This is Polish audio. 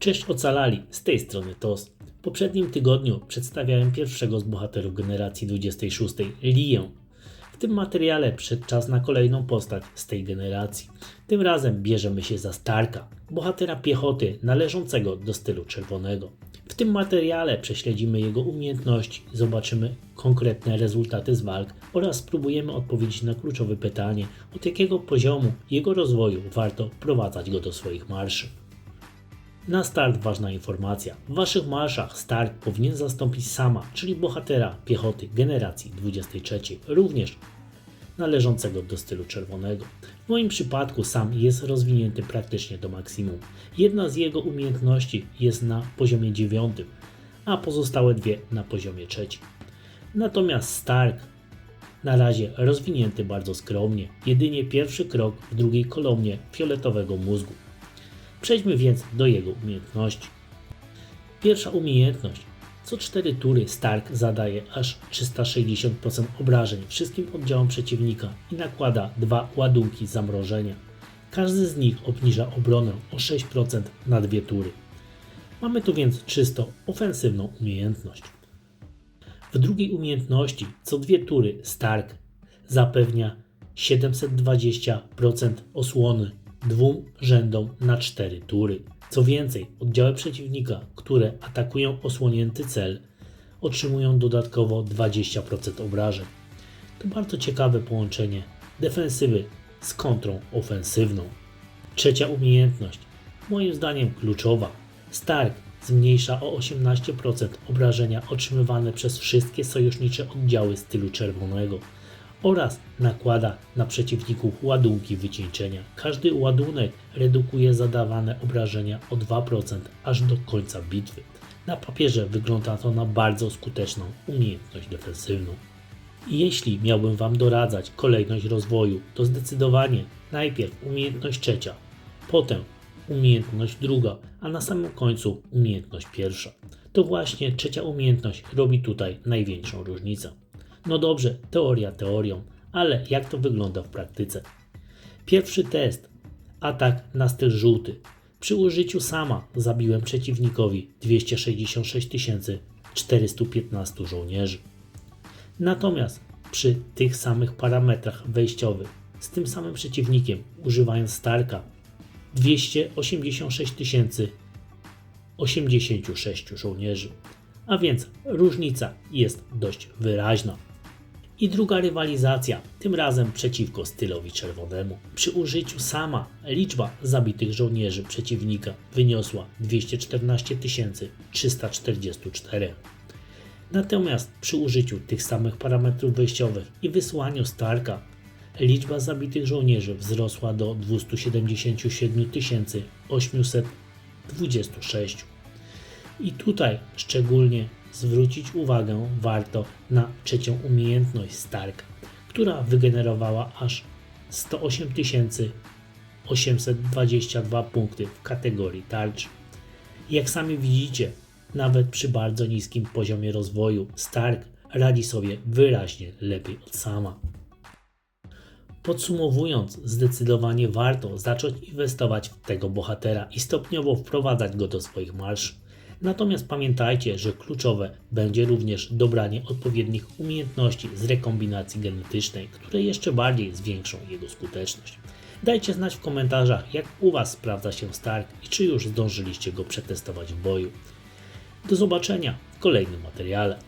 Cześć ocalali, z tej strony TOS. W poprzednim tygodniu przedstawiałem pierwszego z bohaterów generacji 26, Liję. W tym materiale przyszedł czas na kolejną postać z tej generacji. Tym razem bierzemy się za Starka, bohatera piechoty należącego do stylu czerwonego. W tym materiale prześledzimy jego umiejętności, zobaczymy konkretne rezultaty z walk oraz spróbujemy odpowiedzieć na kluczowe pytanie, od jakiego poziomu jego rozwoju warto wprowadzać go do swoich marszy. Na start ważna informacja. W waszych marszach Stark powinien zastąpić Sama, czyli bohatera piechoty generacji 23, również należącego do stylu czerwonego. W moim przypadku Sam jest rozwinięty praktycznie do maksimum. Jedna z jego umiejętności jest na poziomie 9, a pozostałe dwie na poziomie 3. Natomiast Stark na razie rozwinięty bardzo skromnie, jedynie pierwszy krok w drugiej kolumnie fioletowego mózgu. Przejdźmy więc do jego umiejętności. Pierwsza umiejętność. Co 4 tury Stark zadaje aż 360% obrażeń wszystkim oddziałom przeciwnika i nakłada 2 ładunki zamrożenia. Każdy z nich obniża obronę o 6% na 2 tury. Mamy tu więc czysto ofensywną umiejętność. W drugiej umiejętności co 2 tury Stark zapewnia 720% osłony 2 rzędom na 4 tury. Co więcej, oddziały przeciwnika, które atakują osłonięty cel, otrzymują dodatkowo 20% obrażeń. To bardzo ciekawe połączenie defensywy z kontrą ofensywną. Trzecia umiejętność, moim zdaniem kluczowa. Stark zmniejsza o 18% obrażenia otrzymywane przez wszystkie sojusznicze oddziały stylu czerwonego oraz nakłada na przeciwników ładunki wycieńczenia. Każdy ładunek redukuje zadawane obrażenia o 2% aż do końca bitwy. Na papierze wygląda to na bardzo skuteczną umiejętność defensywną. Jeśli miałbym Wam doradzać kolejność rozwoju, to zdecydowanie najpierw umiejętność trzecia, potem umiejętność druga, a na samym końcu umiejętność pierwsza. To właśnie trzecia umiejętność robi tutaj największą różnicę. No dobrze, teoria teorią, ale jak to wygląda w praktyce? Pierwszy test. Atak na styl żółty. Przy użyciu Sama zabiłem przeciwnikowi 266 415 żołnierzy. Natomiast przy tych samych parametrach wejściowych, z tym samym przeciwnikiem, używając Starka, 286 086 żołnierzy. A więc różnica jest dość wyraźna. I druga rywalizacja, tym razem przeciwko stylowi czerwonemu. Przy użyciu Sama liczba zabitych żołnierzy przeciwnika wyniosła 214 344. Natomiast przy użyciu tych samych parametrów wejściowych i wysłaniu Starka liczba zabitych żołnierzy wzrosła do 277 826. I tutaj szczególnie zwrócić uwagę warto na trzecią umiejętność Starka, która wygenerowała aż 108 822 punkty w kategorii tarczy. Jak sami widzicie, nawet przy bardzo niskim poziomie rozwoju Stark radzi sobie wyraźnie lepiej od Sama. Podsumowując, zdecydowanie warto zacząć inwestować w tego bohatera i stopniowo wprowadzać go do swoich marszy. Natomiast pamiętajcie, że kluczowe będzie również dobranie odpowiednich umiejętności z rekombinacji genetycznej, które jeszcze bardziej zwiększą jego skuteczność. Dajcie znać w komentarzach, jak u Was sprawdza się Stark i czy już zdążyliście go przetestować w boju. Do zobaczenia w kolejnym materiale.